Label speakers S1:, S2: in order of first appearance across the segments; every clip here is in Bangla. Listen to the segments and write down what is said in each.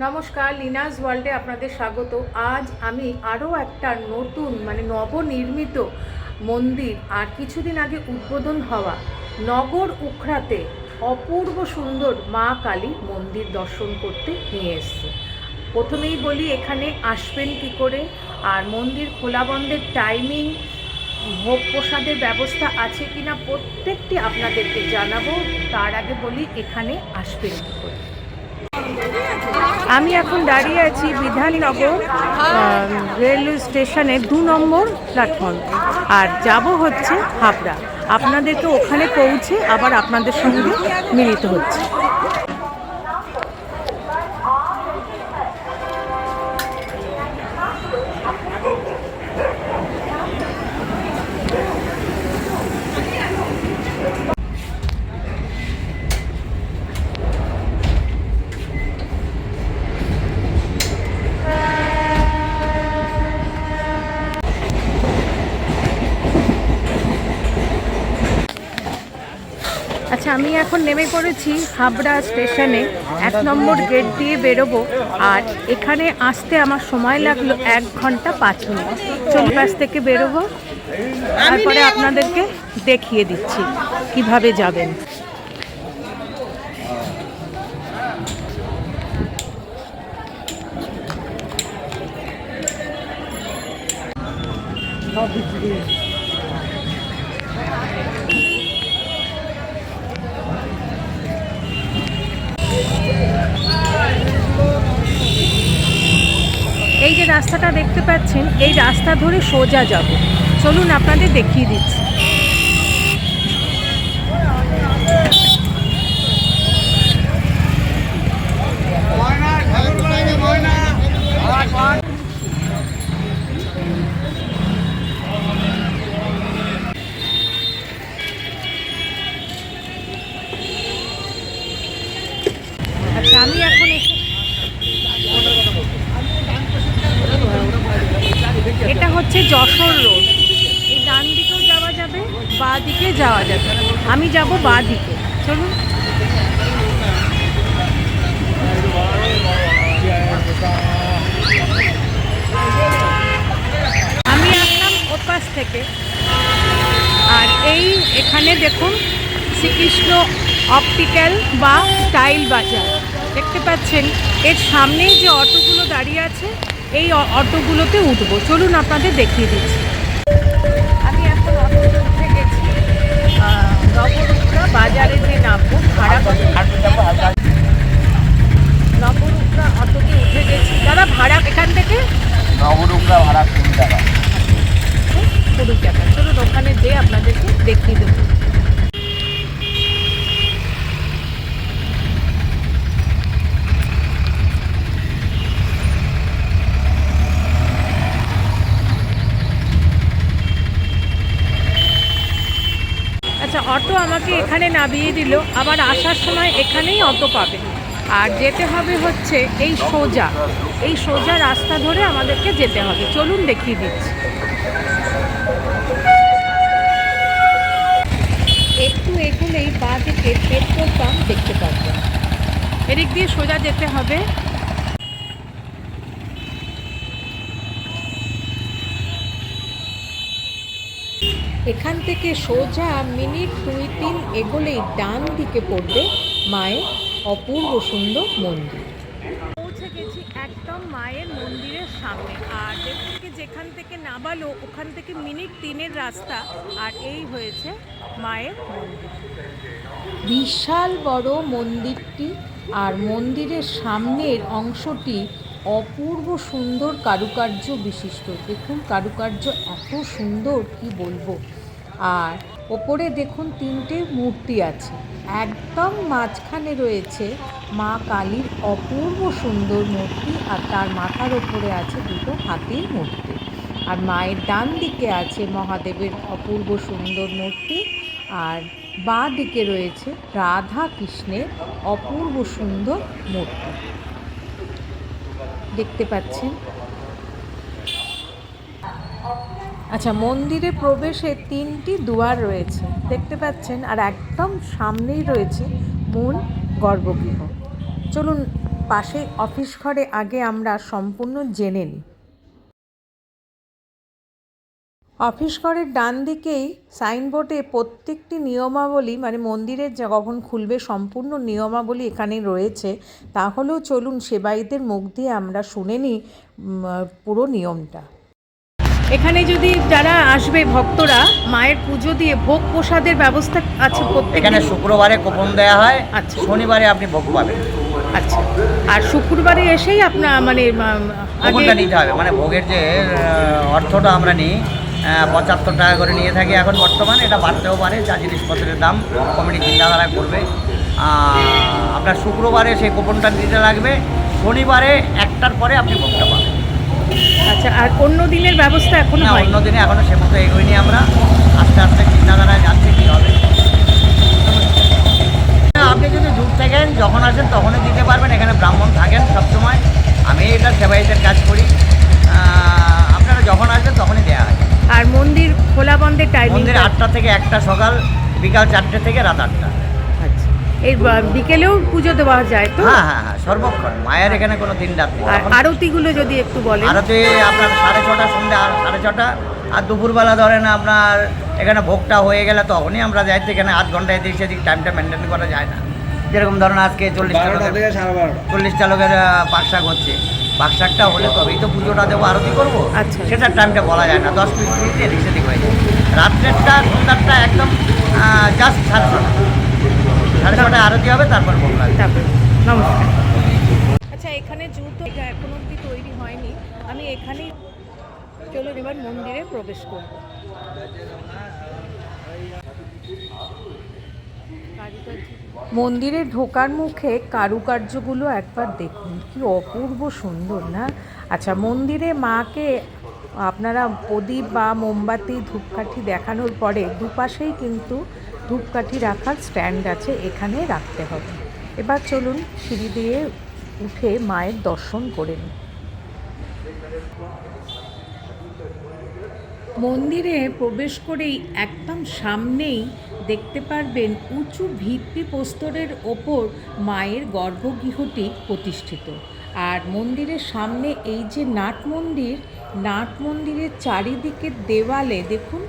S1: নমস্কার, লিনাস ওয়ার্ল্ডে আপনাদের স্বাগত। আজ আমি আরও একটা নতুন নবনির্মিত মন্দির আর কিছুদিন আগে উদ্বোধন হওয়া নগর উখড়াতে অপূর্ব সুন্দর মা কালী মন্দির দর্শন করতে নিয়ে এসেছি। প্রথমেই বলি এখানে আসবেন কী করে, আর মন্দির খোলা বন্ধের টাইমিং, ভোগ প্রসাদের ব্যবস্থা আছে কিনা প্রত্যেকটি আপনাদেরকে জানাবো। তার আগে বলি এখানে আসবেন কী করে। আমি এখন দাঁড়িয়ে আছি বিধাননগর রেলওয়ে স্টেশনে 2 নম্বর প্ল্যাটফর্ম, আর যাব হচ্ছে হাবড়া। আপনাদেরকে ওখানে পৌঁছে আবার আপনাদের সঙ্গে মিলিত হচ্ছে। আচ্ছা, আমি এখন নেমে পড়েছি হাবড়া স্টেশনে। 1 নম্বর গেট দিয়ে বেরোবো, আর এখানে আসতে আমার সময় লাগলো 1 ঘন্টা 5 মিনিট। চৌপাশ থেকে বেরোবো, তারপরে আপনাদেরকে দেখিয়ে দিচ্ছি কিভাবে যাবেন। এই যে রাস্তাটা দেখতে পাচ্ছেন, এই রাস্তা ধরে সোজা যাব। চলুন আপনাদের দেখিয়ে দিচ্ছি। আচ্ছা, আমি এখন এটা হচ্ছে যশোর রোড। এই ডান দিকেও যাওয়া যাবে, বাঁ দিকে যাওয়া যাবে। আমি যাব বাঁ দিকে, চলুন। আমি আসলাম ওপাশ থেকে, আর এখানে দেখুন শ্রীকৃষ্ণ অপটিক্যাল বা স্টাইল বাজার দেখতে পাচ্ছেন। এর সামনেই যে অটোগুলো দাঁড়িয়ে আছে, এই অটোগুলোতে উঠবো। চলুন আপনাদের দেখিয়ে দিচ্ছি। আমি এখন অটোতে উঠে গেছি। নবরুখড়া বাজারে যে নামবো, ভাড়া নবরুখড়া অটোতে উঠে গেছি। দাদা, ভাড়া এখান থেকে
S2: নবরুখড়া ভাড়া 20 টাকা।
S1: 20 টাকা। চলুন ওখানে যেয়ে আপনাদেরকে দেখিয়ে দেবো। আচ্ছা, অটো আমাকে এখানে নামিয়ে দিল। আবার আসার সময় এখানেই অটো পাবেন, আর যেতে হবে হচ্ছে এই সোজা রাস্তা ধরে আমাদেরকে যেতে হবে। চলুন দেখিয়ে দিচ্ছি। একটু এগুলেই বাঁ দিকে পেট্রোল পাম্প দেখতে পাবেন। এদিক দিয়ে সোজা যেতে হবে। এখান থেকে সোজা মিনিট 2-3 এগোলেই ডান দিকে পড়বে মায়ের অপূর্ব সুন্দর মন্দির। পৌঁছে গেছি একদম মায়ের মন্দিরের সামনে, আর যেখান থেকে নামালো ওখান থেকে মিনিট 3-এর রাস্তা, আর এই হয়েছে মায়ের মন্দির। বিশাল বড় মন্দিরটি, আর মন্দিরের সামনের অংশটি অপূর্ব সুন্দর কারুকার্য বিশিষ্ট। দেখুন, কারুকার্য এত সুন্দর কি বলবো। আর ওপরে দেখুন 3টে মূর্তি আছে। একদম মাঝখানে রয়েছে মা কালীর অপূর্ব সুন্দর মূর্তি, আর তার মাথার ওপরে আছে 2টো হাতির মূর্তি। আর মায়ের ডান দিকে আছে মহাদেবের অপূর্ব সুন্দর মূর্তি, আর বাঁ দিকে রয়েছে রাধা কৃষ্ণের অপূর্ব সুন্দর মূর্তি দেখতে পাচ্ছেন। আচ্ছা, মন্দিরে প্রবেশে 3টি দুয়ার রয়েছে দেখতে পাচ্ছেন, আর একদম সামনেই রয়েছে মূল গর্ভগৃহ। চলুন পাশে অফিস ঘরে আগে আমরা সম্পূর্ণ জেনে নিই। অফিস ঘরের ডান দিকেই সাইনবোর্ডে প্রত্যেকটি নিয়মাবলী, মানে মন্দিরের যখন খুলবে সম্পূর্ণ নিয়মাবলী এখানে রয়েছে। তাহলেও চলুন সেবায়িতের মুখ দিয়ে আমরা শুনে নিই পুরো নিয়মটা। এখানে যদি যারা আসবে ভক্তরা মায়ের পুজো দিয়ে ভোগ প্রসাদের ব্যবস্থা আছে
S2: এখানে শুক্রবারে কুপন দেওয়া হয়,
S1: আচ্ছা।
S2: শনিবারে আপনি ভোগ পাবেন।
S1: আচ্ছা, আর শুক্রবারে এসেই আপনার মানে
S2: কুপনটা নিতে হবে, মানে ভোগের যে অর্থটা আমরা নিই 75 টাকা করে নিয়ে থাকি এখন বর্তমানে, এটা বাড়তেও পারে, যা জিনিসপত্রের দাম কমিটি চিন্তাধারা করবে। আপনার শুক্রবারে সেই কুপনটা দিতে লাগবে, শনিবারে 1টার পরে আপনি ভোগটা পাবেন।
S1: আচ্ছা, আর অন্য দিনের ব্যবস্থা এখনো
S2: না,
S1: হয়?
S2: অন্য দিনে এখনো সে মতো এগোয়নি, আমরা আস্তে আস্তে চিন্তাধারায় যাচ্ছে কী হবে। আপনি যদি দূর থাকেন যখন আসেন তখনই দিতে পারবেন, এখানে ব্রাহ্মণ থাকেন সবসময়। আমি এটা সেবায়িতের কাজ করি, আপনারা যখন আসবেন তখনই দেওয়া হয়।
S1: আর মন্দির খোলা বন্ধের টাইমিং?
S2: মন্দির 8টা থেকে 1টা সকাল, বিকাল 4টে থেকে রাত 8টা।
S1: আচ্ছা, এই বিকেলেও পুজো দেওয়া যায় তো?
S2: হ্যাঁ হ্যাঁ হ্যাঁ, সর্বক্ষণ মায়ের এখানে কোনো দিন রাত নেই।
S1: আর আরতিগুলো যদি একটু বলেন।
S2: আরতি আপনার 6:30 সন্ধ্যা 6:30, আর দুপুরবেলা ধরেন আপনার এখানে ভোগটা হয়ে গেলে তখনই আমরা যাই। তো এখানে 8 ঘন্টা এদিক সেদিক টাইমটা মেনটেন করা যায় না। যেরকম ধরুন আজকে 40টা লোকের পাকশাক হচ্ছে, পাকশাকটা হলে তবেই তো পুজোটা দেবো, আরতি করবো।
S1: আচ্ছা।
S2: সেটার টাইমটা বলা যায় না, 10-20 মিনিট এদিক সেদিক হয়ে যায়। রাত্রেরটা সন্ধ্যারটা একদম জাস্ট 6:30 আরতি হবে, তারপর ভোগ লাগবে।
S1: তারপর নমস্কার। আচ্ছা, এখানে জুতো এটা এখন অবধি তৈরি হয়নি, আমি এখানেই। চলুন এবার মন্দিরে প্রবেশ করব। মন্দিরে ঢোকার মুখে কারুকার্যগুলো একবার দেখুন, কি অপূর্ব সুন্দর না? আচ্ছা, মন্দিরে মাকে আপনারা প্রদীপ বা মোমবাতি ধূপকাঠি দেখানোর পরে দুপাশেই কিন্তু ধূপকাঠি রাখার স্ট্যান্ড আছে, এখানে রাখতে হবে। এবার চলুন সিঁড়ি দিয়ে উঠে মায়ের দর্শন করে নিই। মন্দিরে প্রবেশ করেই একদম সামনেই দেখতে পারবেন উঁচু ভিত্তিপ্রস্তরের ওপর মায়ের গর্ভগৃহটি প্রতিষ্ঠিত। আর মন্দিরের সামনে এই যে নাট মন্দিরের চারিদিকের দেওয়ালে দেখুন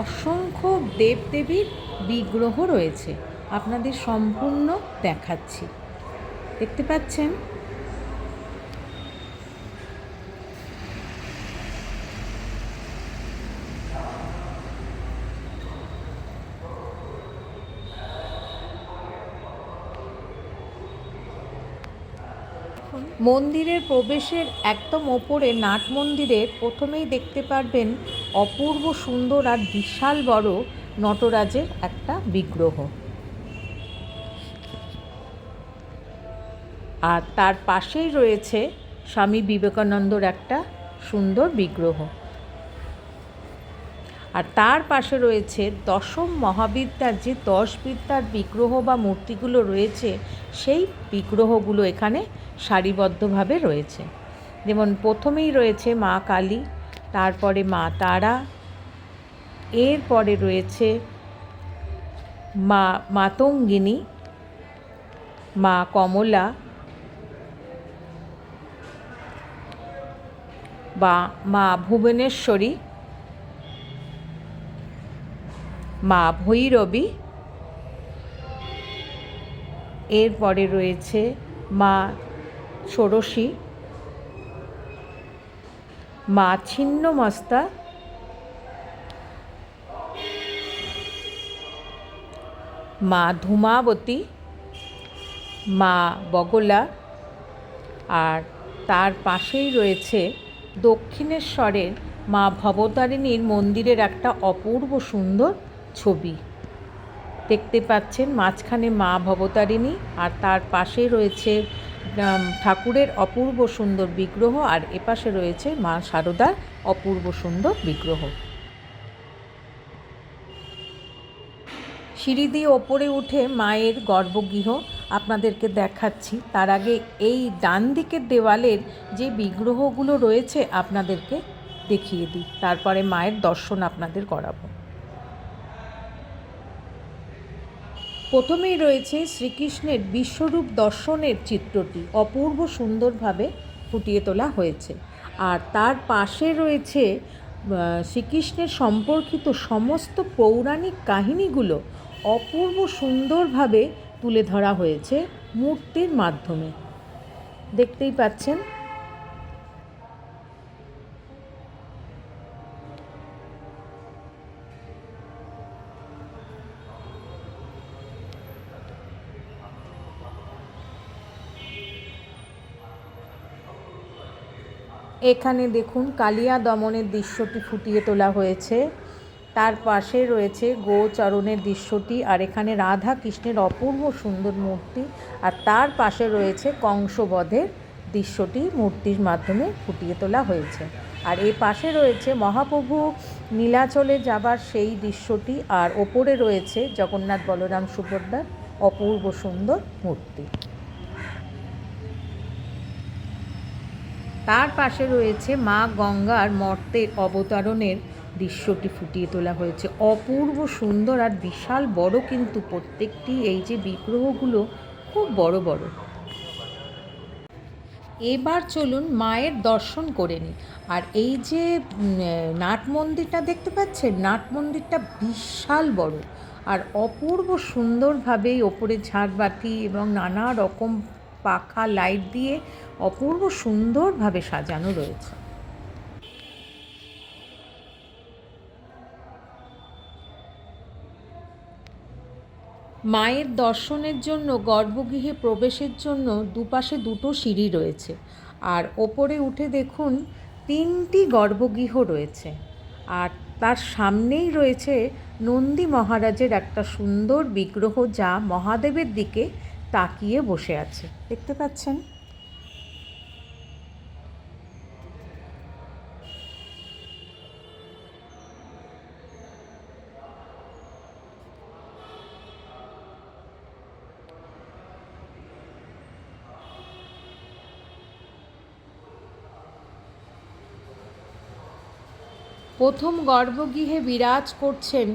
S1: অসংখ্য দেবদেবীর বিগ্রহ রয়েছে। আপনাদের সম্পূর্ণ দেখাচ্ছি, দেখতে পাচ্ছেন? মন্দিরের প্রবেশের একদম ওপরে নাট মন্দিরের প্রথমেই দেখতে পারবেন অপূর্ব সুন্দর আর বিশাল বড় নটরাজের একটা বিগ্রহ, আর তার পাশেই রয়েছে স্বামী বিবেকানন্দর একটা সুন্দর বিগ্রহ, আর তার পাশে রয়েছে দশম মহাবিদ্যার যে 10 বিদ্যার বিগ্রহ বা মূর্তিগুলো রয়েছে, সেই বিগ্রহগুলো এখানে সারিবদ্ধভাবে রয়েছে। যেমন প্রথমেই রয়েছে মা কালী, তারপরে মা তারা, এরপরে রয়েছে মা মাতঙ্গিনী, মা কমলা বা মা ভুবনেশ্বরী, মা ভৈরবী, এরপরে রয়েছে মা ষোড়শী, মা ছিন্নমস্তা, মা ধূমাবতী, মা বগলা, আর তার পাশেই রয়েছে দক্ষিণেশ্বরের মা ভবতারিণীর মন্দিরের একটা অপূর্ব সুন্দর ছবি দেখতে পাচ্ছেন। মাঝখানে মা ভবতারিণী, আর তার পাশে রয়েছে ঠাকুরের অপূর্ব সুন্দর বিগ্রহ, আর এপাশে রয়েছে মা শারদার অপূর্ব সুন্দর বিগ্রহ। সিঁড়ি দিয়ে ওপরে উঠে মায়ের গর্ভগৃহ আপনাদেরকে দেখাচ্ছি। তার আগে এই ডান দিকের দেওয়ালের যে বিগ্রহগুলো রয়েছে আপনাদেরকে দেখিয়ে দিই, তারপরে মায়ের দর্শন আপনাদের করাবো। প্রথমেই রয়েছে শ্রীকৃষ্ণের বিশ্বরূপ দর্শনের চিত্রটি অপূর্ব সুন্দরভাবে ফুটিয়ে তোলা হয়েছে। আর তার পাশে রয়েছে শ্রীকৃষ্ণের সম্পর্কিত সমস্ত পৌরাণিক কাহিনীগুলো অপূর্ব সুন্দরভাবে তুলে ধরা হয়েছে মূর্তির মাধ্যমে। দেখতেই পাচ্ছেন। এখানে দেখুন কালিয়া দমনের দৃশ্যটি ফুটিয়ে তোলা হয়েছে। তার পাশে রয়েছে গোচরণের দৃশ্যটি, আর এখানে রাধা কৃষ্ণের অপূর্ব সুন্দর মূর্তি, আর তার পাশে রয়েছে কংসবধের দৃশ্যটি মূর্তির মাধ্যমে ফুটিয়ে তোলা হয়েছে। আর এর পাশে রয়েছে মহাপ্রভু নীলাচলে যাবার সেই দৃশ্যটি, আর ওপরে রয়েছে জগন্নাথ বলরাম সুভদ্রার অপূর্ব সুন্দর মূর্তি। তার পাশে রয়েছে মা গঙ্গার মর্তের অবতরণের দৃশ্যটি ফুটিয়ে তোলা হয়েছে অপূর্ব সুন্দর আর বিশাল বড়, কিন্তু প্রত্যেকটি এই যে বিগ্রহগুলো খুব বড় বড়। এবার চলুন মায়ের দর্শন করে নিই। আর এই যে নাট মন্দিরটা দেখতে পাচ্ছেন, নাট মন্দিরটা বিশাল বড় আর অপূর্ব সুন্দরভাবে ওপরে ঝাড়বাতি এবং নানা রকম পাখা লাইট দিয়ে অপূর্ব সুন্দরভাবে সাজানো রয়েছে। মায়ের দর্শনের জন্য গর্ভগৃহে প্রবেশের জন্য দুপাশে দুটো সিঁড়ি রয়েছে, আর ওপরে উঠে দেখুন 3টি গর্ভগৃহ রয়েছে, আর তার সামনেই রয়েছে নন্দী মহারাজের একটা সুন্দর বিগ্রহ, যা মহাদেবের দিকে তাকিয়ে বসে আছে, দেখতে পাচ্ছেন। প্রথম গর্ভগৃহে বিরাজ করছেন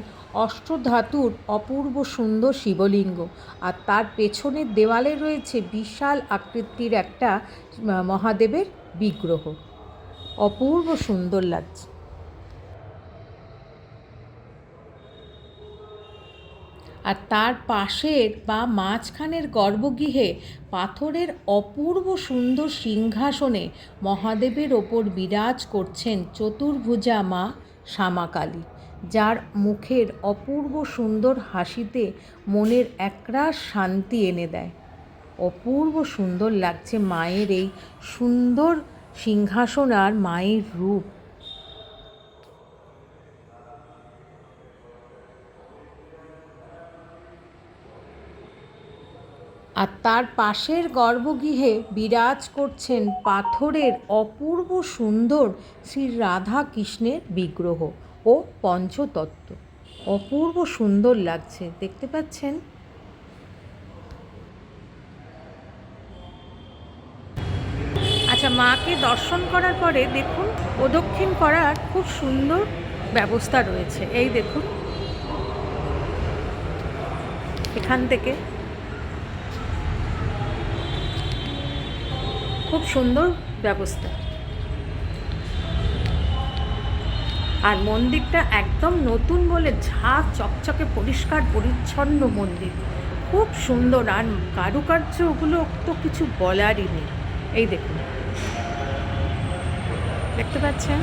S1: অষ্টধাতুর অপূর্ব সুন্দর শিবলিঙ্গ, আর তার পেছনের দেওয়ালে রয়েছে বিশাল আকৃতির একটা মহাদেবের বিগ্রহ, অপূর্ব সুন্দর লাগছে। আর তার পাশের বা মাঝখানের গর্ভগৃহে পাথরের অপূর্ব সুন্দর সিংহাসনে মহাদেবের ওপর বিরাজ করছেন চতুর্ভুজা মা শ্যামাকালী, যার মুখের অপূর্ব সুন্দর হাসিতে মনের একরাশ শান্তি এনে দেয়। অপূর্ব সুন্দর লাগছে মায়ের এই সুন্দর সিংহাসন আর মায়ের রূপ। আর তার পাশের গর্ভগৃহে বিরাজ করছেন পাথরের অপূর্ব সুন্দর শ্রী রাধা কৃষ্ণের বিগ্রহ ও পঞ্চতত্ত্ব, অপূর্ব সুন্দর লাগছে, দেখতে পাচ্ছেন। আচ্ছা, মাকে দর্শন করার পরে দেখুন প্রদক্ষিণ করার খুব সুন্দর ব্যবস্থা রয়েছে। এই দেখুন, এখান থেকে খুব সুন্দর ব্যবস্থা। আর মন্দিরটা একদম নতুন বলে ঝাঁ চকচকে পরিষ্কার পরিচ্ছন্ন মন্দির, খুব সুন্দর। আর কারুকার্য ওগুলো তো কিছু বলারই নেই। এই দেখুন, দেখতে পাচ্ছেন।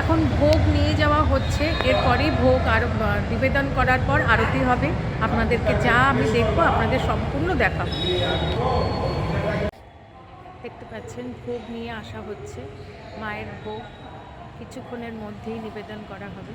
S1: এখন ভোগ নিয়ে যাওয়া হচ্ছে, এরপরেই ভোগ আর নিবেদন করার পর আরতি হবে। আপনাদেরকে যা আমি দেখবো আপনাদের সম্পূর্ণ দেখাবো। দেখতে পাচ্ছেন ভোগ নিয়ে আসা হচ্ছে, মায়ের ভোগ কিছুক্ষণের মধ্যেই নিবেদন করা হবে।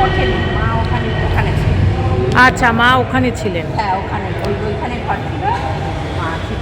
S3: ওঠেনি, মা ওখানে ওখানে ছিল।
S1: আচ্ছা, মা ওখানে ছিলেন।
S3: হ্যাঁ, ওখানে ওইখানে ঘর ছিল, মা ছিল।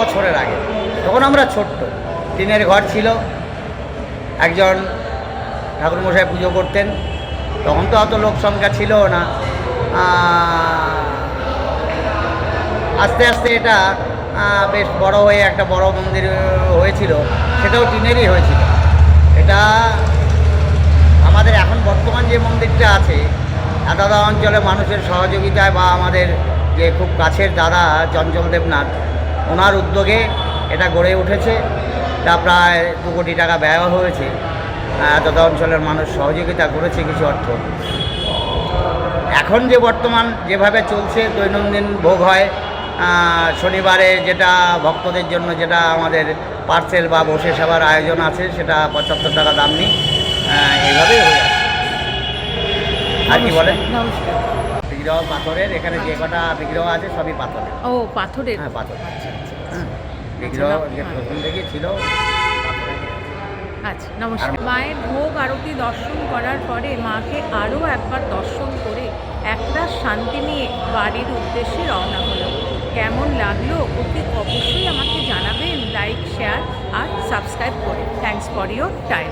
S2: বছরের আগে, তখন আমরা ছোট্ট, টিনের ঘর ছিল, একজন ঠাকুরমশাই পুজো করতেন। তখন তো অত লোক সংখ্যা ছিল না। আস্তে আস্তে এটা বেশ বড় হয়ে একটা বড় মন্দির হয়েছিল, সেটাও টিনেরই হয়েছিল। এটা আমাদের এখন বর্তমান যে মন্দিরটা আছে, দাদা অঞ্চলে মানুষের সহযোগিতায় বা আমাদের যে খুব কাছের দাদা চঞ্চল দেবনাথ, ওনার উদ্যোগে এটা গড়ে উঠেছে। তা প্রায় 2 কোটি টাকা ব্যয় হয়েছে। দাদা অঞ্চলের মানুষ সহযোগিতা করেছে কিছু অর্থ। এখন যে বর্তমান যেভাবে চলছে, দৈনন্দিন ভোগ হয়, শনিবারে যেটা ভক্তদের জন্য যেটা আমাদের পার্সেল বা বসে সেবার আয়োজন আছে, সেটা 75 টাকা দাম নিই। এইভাবেই হয়ে আছে। আর কি বলেন?
S1: নমস্কার।
S2: বিগ্রহ পাথরের, এখানে যে কটা বিগ্রহ আছে সবই পাথরের।
S1: ও, পাথরের।
S2: হ্যাঁ, পাথর।
S1: আচ্ছা আচ্ছা
S2: বিগ্রহ
S1: আচ্ছা,
S2: যে প্রথম থেকে ছিল।
S1: আচ্ছা, নমস্কার। মায়ের ভোগ আরতি দর্শন করার পরে মাকে আরও একবার দর্শন করে একরাশ শান্তি নিয়ে বাড়ির উদ্দেশ্যে রওনা হলো। কেমন লাগলো অতি অবশ্যই আমাকে জানাবেন, লাইক, শেয়ার আর সাবস্ক্রাইব করে। Thanks for your time.